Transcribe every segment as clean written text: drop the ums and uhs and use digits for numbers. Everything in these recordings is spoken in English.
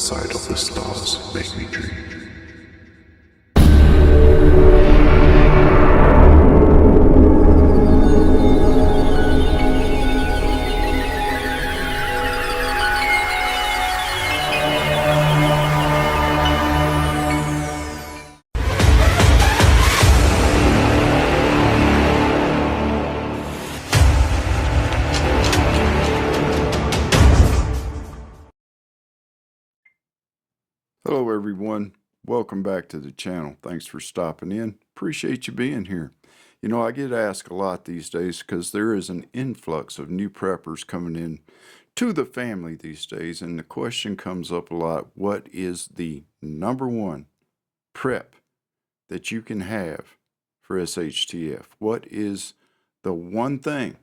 sight of the stars make me dream. Hello everyone, welcome back to the channel. Thanks for stopping in. Appreciate you being here. You know, I get asked a lot these days because there is an influx of new preppers coming in to the family these days, and the question comes up a lot: what is the number one prep that you can have for SHTF? What is the one thing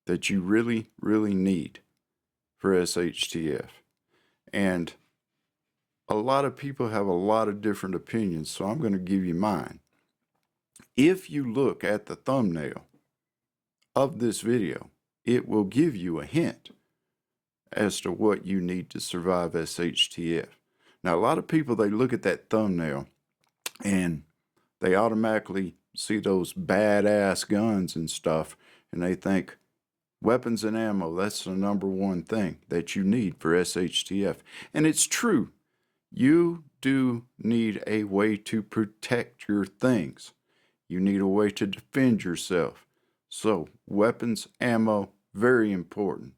that you really need for SHTF? And a lot of people have a lot of different opinions, so I'm going to give you mine. If you look at the thumbnail of this video, it will give you a hint as to what you need to survive SHTF. Now, a lot of people, they look at that thumbnail and they automatically see those badass guns and stuff, and they think weapons and ammo, that's the number one thing that you need for SHTF. And it's true. You do need a way to protect your things. You need a way to defend yourself. So weapons, ammo, very important.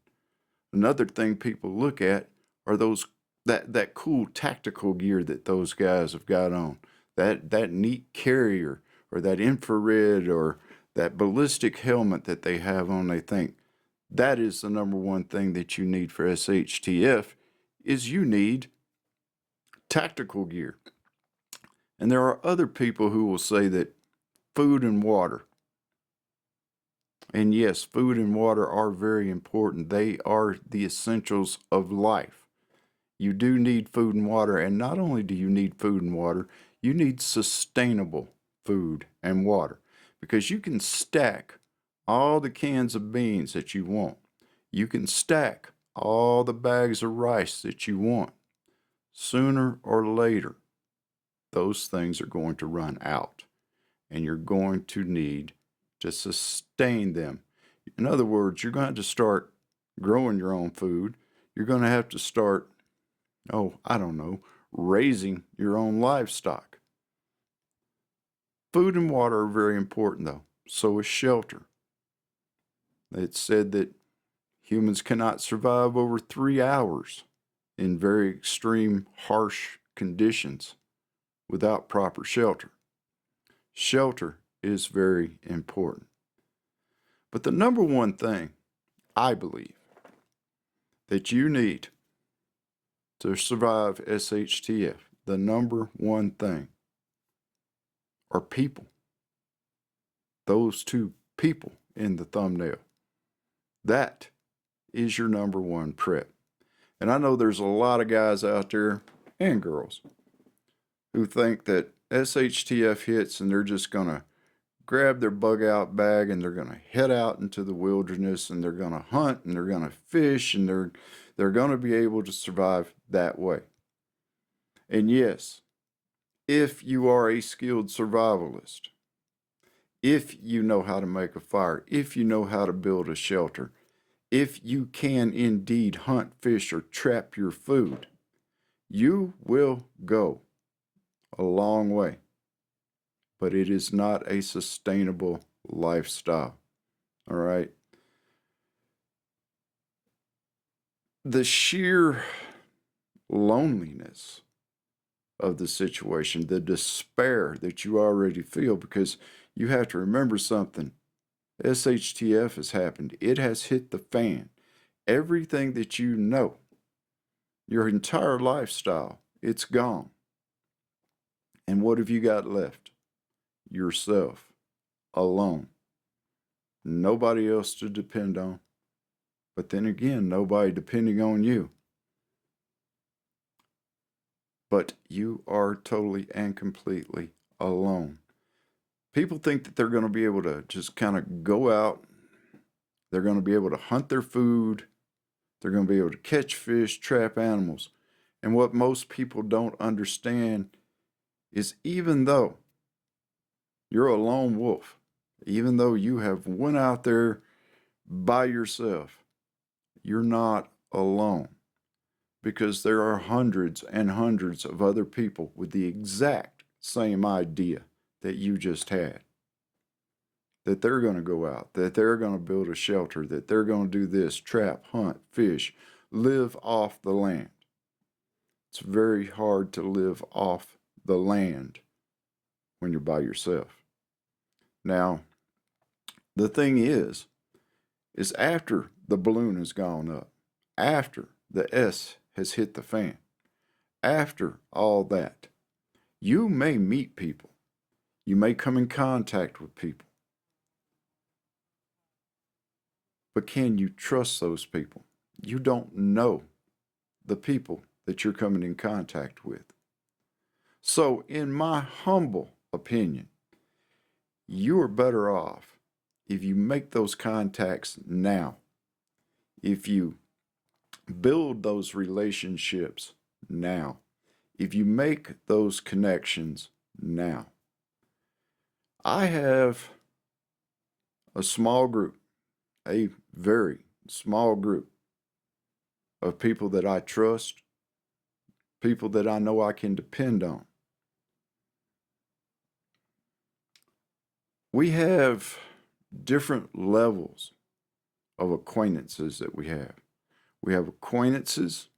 Another thing people look at are that cool tactical gear that those guys have got on. That neat carrier, or that infrared, or that ballistic helmet that they have on. They think that is the number one thing that you need for SHTF, is you need tactical gear. And there are other people who will say that food and water. And yes, food and water are very important. They are the essentials of life. You do need food and water, and not only do you need food and water, you need sustainable food and water, because you can stack all the cans of beans that you want. You can stack all the bags of rice that you want. Sooner or later, those things are going to run out, and you're going to need to sustain them. In other words, you're going to start growing your own food. You're going to have to start, raising your own livestock. Food and water are very important, though. So is shelter. It's said that humans cannot survive over 3 hours in very extreme, harsh conditions without proper shelter. Shelter is very important. But the number one thing, I believe, that you need to survive SHTF, the number one thing, are people. Those two people in the thumbnail. That is your number one prep. And I know there's a lot of guys out there, and girls, who think that SHTF hits and they're just going to grab their bug out bag and they're going to head out into the wilderness and they're going to hunt and they're going to fish and they're going to be able to survive that way. And yes, if you are a skilled survivalist, if you know how to make a fire, if you know how to build a shelter, if you can indeed hunt, fish, or trap your food, you will go a long way. But it is not a sustainable lifestyle. All right? The sheer loneliness of the situation, the despair that you already feel, because you have to remember something. SHTF has happened. It has hit the fan. Everything that you know, your entire lifestyle, it's gone. And what have you got left? Yourself, alone. Nobody else to depend on. But then again, nobody depending on you. But you are totally and completely alone. People think that they're going to be able to just kind of go out. They're going to be able to hunt their food. They're going to be able to catch fish, trap animals. And what most people don't understand is even though you're a lone wolf, even though you have went out there by yourself, you're not alone, because there are hundreds and hundreds of other people with the exact same idea that you just had. That they're going to go out, that they're going to build a shelter, that they're going to do this, trap, hunt, fish, live off the land. It's very hard to live off the land when you're by yourself. Now, the thing is after the balloon has gone up, after the S has hit the fan, after all that, you may meet people. You may come in contact with people. But can you trust those people? You don't know the people that you're coming in contact with. So, in my humble opinion, you are better off if you make those contacts now, if you build those relationships now, if you make those connections now. I have a small group, a very small group of people that I trust, people that I know I can depend on. We have different levels of acquaintances that we have. We have acquaintances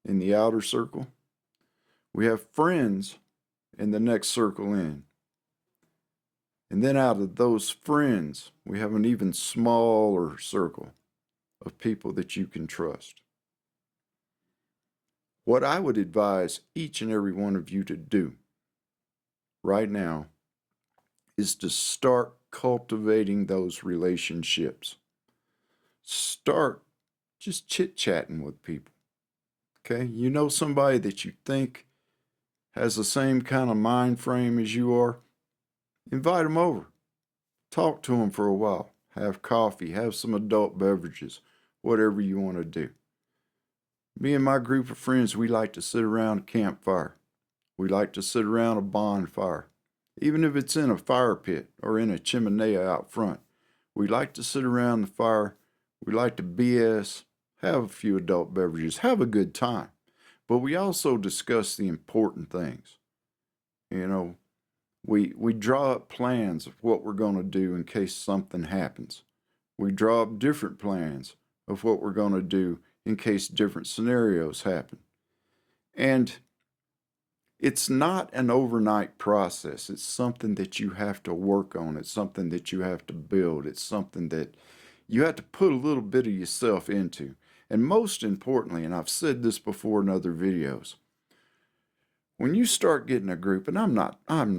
in the outer circle. We have friends in the next circle in. And then out of those friends, we have an even smaller circle of people that you can trust. What I would advise each and every one of you to do right now is to start cultivating those relationships. Start just chit-chatting with people. Okay? You know somebody that you think has the same kind of mind frame as you are? Invite them over. Talk to them for a while. Have coffee, have some adult beverages, whatever you want to do. Me and my group of friends, we like to sit around a campfire. We like to sit around a bonfire. Even if it's in a fire pit or in a chimenea out front, we like to sit around the fire. We like to BS, have a few adult beverages, have a good time. But we also discuss the important things. You know, we draw up plans of what we're going to do in case something happens. We draw up different plans of what we're going to do in case different scenarios happen. And it's not an overnight process. It's something that you have to work on. It's something that you have to build. It's something that you have to put a little bit of yourself into. And most importantly, and I've said this before in other videos, when you start getting a group, and I'm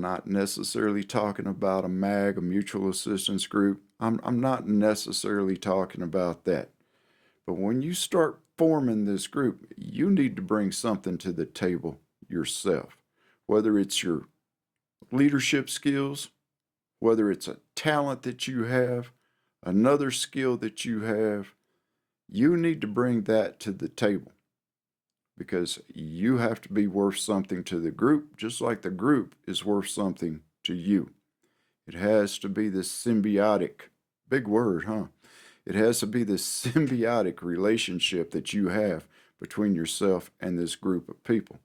not necessarily talking about a MAG, a mutual assistance group. I'm not necessarily talking about that. But when you start forming this group, you need to bring something to the table yourself, whether it's your leadership skills, whether it's a talent that you have, another skill that you have, you need to bring that to the table, because you have to be worth something to the group, just like the group is worth something to you. It has to be this symbiotic, big word, huh? It has to be this symbiotic relationship that you have between yourself and this group of people.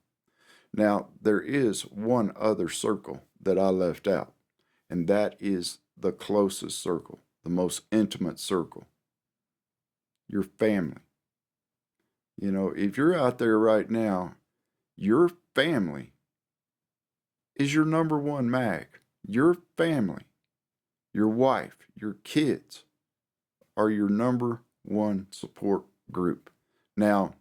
Now, there is one other circle that I left out, and that is the closest circle, the most intimate circle, your family. You know, if you're out there right now, your family is your number one mag. Your family, your wife, your kids are your number one support group. Now,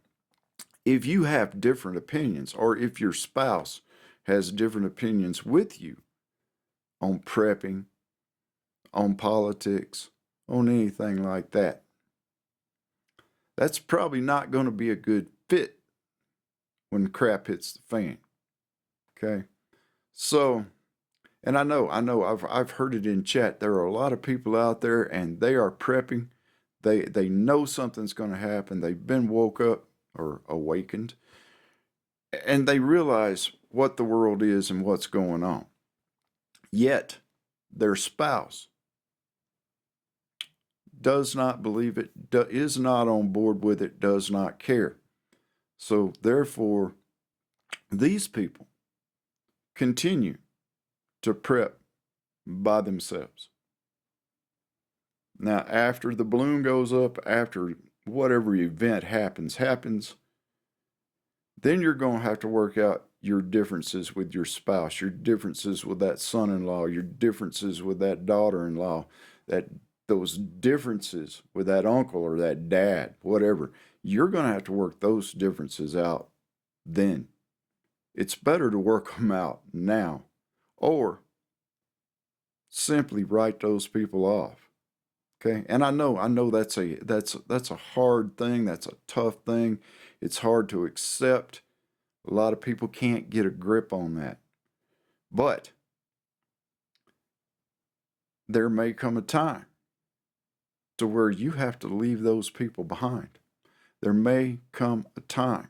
if you have different opinions, or if your spouse has different opinions with you on prepping, on politics, on anything like that, that's probably not going to be a good fit when the crap hits the fan. Okay? So, and I know, I've heard it in chat. There are a lot of people out there and they are prepping. They know something's going to happen. They've been woke up or awakened. and they realize what the world is and what's going on. Yet their spouse does not believe it, is not on board with it, does not care. So therefore, these people continue to prep by themselves. Now, after the balloon goes up, after whatever event happens, then you're going to have to work out your differences with your spouse, your differences with that son-in-law, your differences with that daughter-in-law, those differences with that uncle or that dad, whatever. You're going to have to work those differences out then. It's better to work them out now, or simply write those people off. Okay? And I know that's a hard thing, that's a tough thing. It's hard to accept. A lot of people can't get a grip on that. But there may come a time to where you have to leave those people behind. There may come a time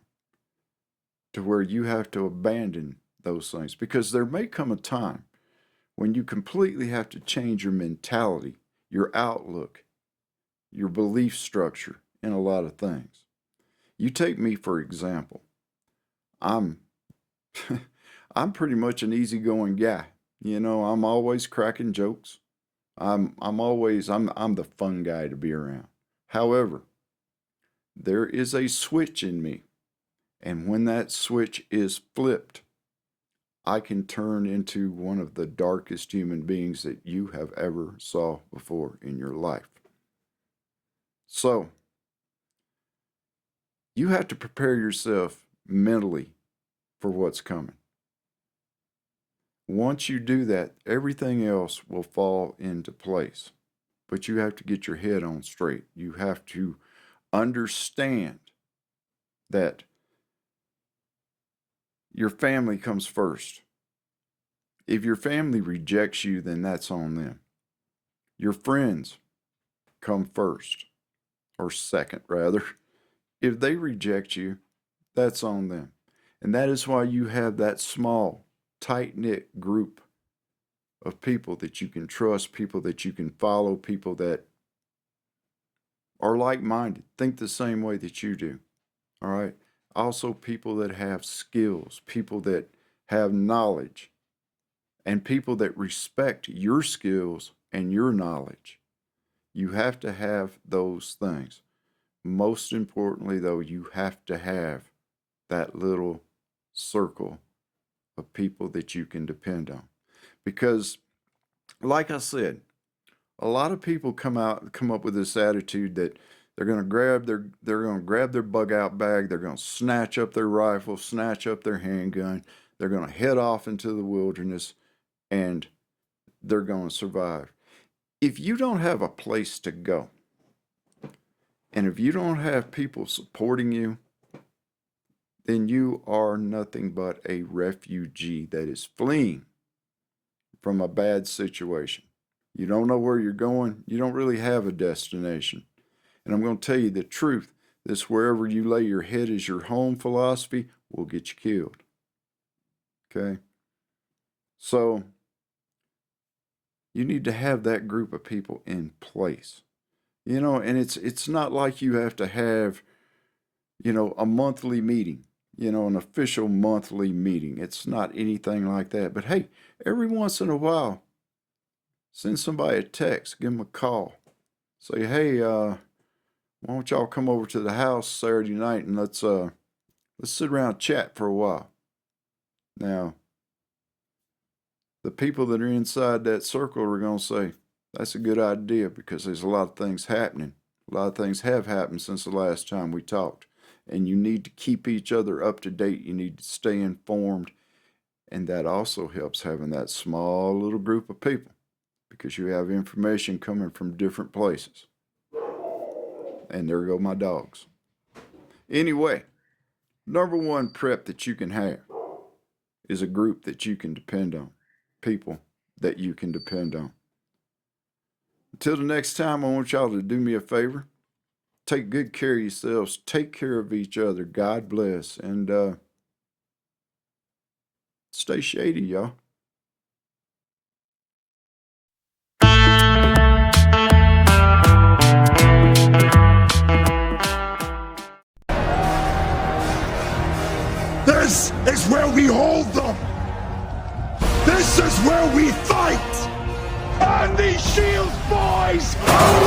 to where you have to abandon those things, because there may come a time when you completely have to change your mentality, your outlook, your belief structure in a lot of things. You take me for example. I'm I'm pretty much an easygoing guy. I'm always cracking jokes. I'm the fun guy to be around. However, there is a switch in me, and when that switch is flipped, I can turn into one of the darkest human beings that you have ever saw before in your life. So, you have to prepare yourself mentally for what's coming. Once you do that, everything else will fall into place. But you have to get your head on straight. You have to understand that your family comes first. If your family rejects you, then that's on them. Your friends come first, or second, rather. If they reject you, that's on them. And that is why you have that small, tight-knit group of people that you can trust, people that you can follow, people that are like-minded, think the same way that you do. All right? Also, people that have skills, people that have knowledge, and people that respect your skills and your knowledge. You have to have those things. Most importantly, though, you have to have that little circle of people that you can depend on. Because, like I said, a lot of people come up with this attitude that they're going to grab their bug out bag, they're going to snatch up their rifle, snatch up their handgun, they're going to head off into the wilderness, and they're going to survive. If you don't have a place to go, and if you don't have people supporting you, then you are nothing but a refugee that is fleeing from a bad situation. You don't know where you're going. You don't really have a destination. And I'm going to tell you the truth. This wherever you lay your head is your home philosophy will get you killed. Okay? So, you need to have that group of people in place. And it's not like you have to have, a monthly meeting, an official monthly meeting. It's not anything like that. But hey, every once in a while, send somebody a text, give them a call. Say, hey, why don't y'all come over to the house Saturday night and let's sit around and chat for a while. Now, the people that are inside that circle are going to say, that's a good idea, because there's a lot of things happening. A lot of things have happened since the last time we talked. And you need to keep each other up to date. You need to stay informed. And that also helps having that small little group of people, because you have information coming from different places. And there go my dogs. Anyway, number one prep that you can have is a group that you can depend on. People that you can depend on. Until the next time, I want y'all to do me a favor. Take good care of yourselves. Take care of each other. God bless. And Stay shady, y'all. This is where we hold them! This is where we fight! And these shields, boys!